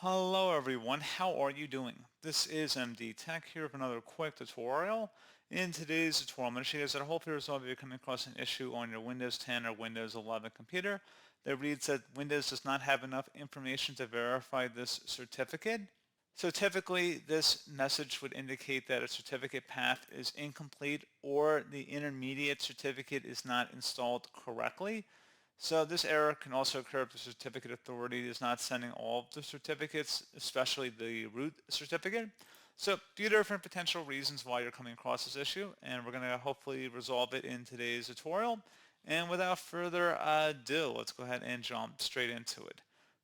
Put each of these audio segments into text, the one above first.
Hello everyone, how are you doing? This is MD Tech here with another quick tutorial. In today's tutorial, I'm going to show you guys that hopefully resolve if you're coming across an issue on your Windows 10 or Windows 11 computer that reads that Windows does not have enough information to verify this certificate. So typically this message would indicate that a certificate path is incomplete or the intermediate certificate is not installed correctly. So this error can also occur if the certificate authority is not sending all of the certificates, especially the root certificate. So a few different potential reasons why you're coming across this issue, and we're going to hopefully resolve it in today's tutorial. And without further ado, let's go ahead and jump straight into it.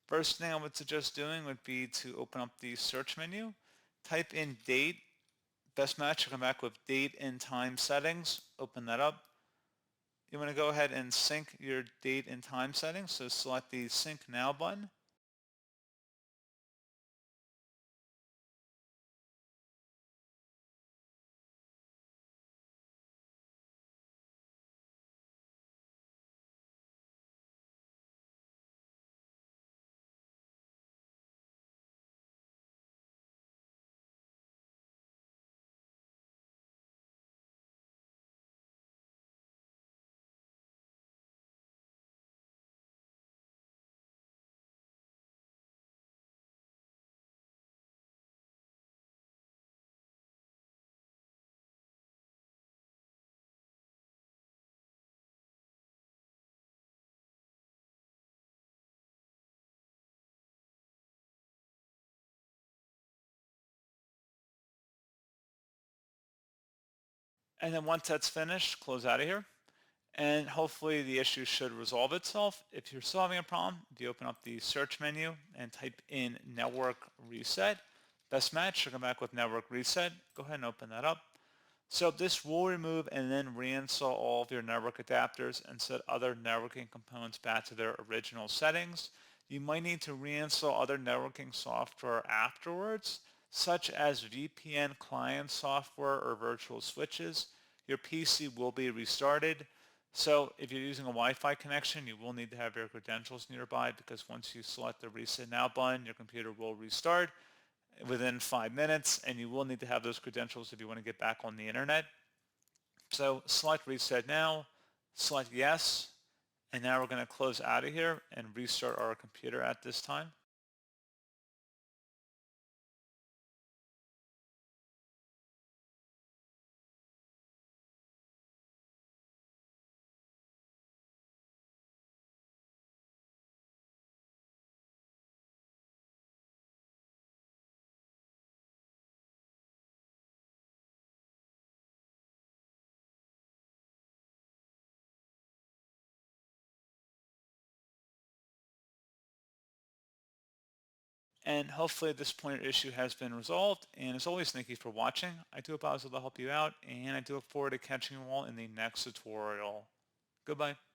First thing I would suggest doing would be to open up the search menu, type in date, best match, come back with date and time settings, open that up. You want to go ahead and sync your date and time settings, so select the Sync Now button. And then once that's finished, close out of here. And hopefully the issue should resolve itself. If you're still having a problem, if you open up the search menu and type in network reset, best match, you'll come back with network reset. Go ahead and open that up. So this will remove and then reinstall all of your network adapters and set other networking components back to their original settings. You might need to reinstall other networking software afterwards, such as VPN client software or virtual switches. Your PC will be restarted. So if you're using a Wi-Fi connection, you will need to have your credentials nearby because once you select the Reset Now button, your computer will restart within 5 minutes, and you will need to have those credentials if you want to get back on the internet. So select Reset Now, select Yes, and now we're going to close out of here and restart our computer at this time. And hopefully at this point your issue has been resolved. And as always, thank you for watching. I do hope I was able to help you out, and I do look forward to catching you all in the next tutorial. Goodbye.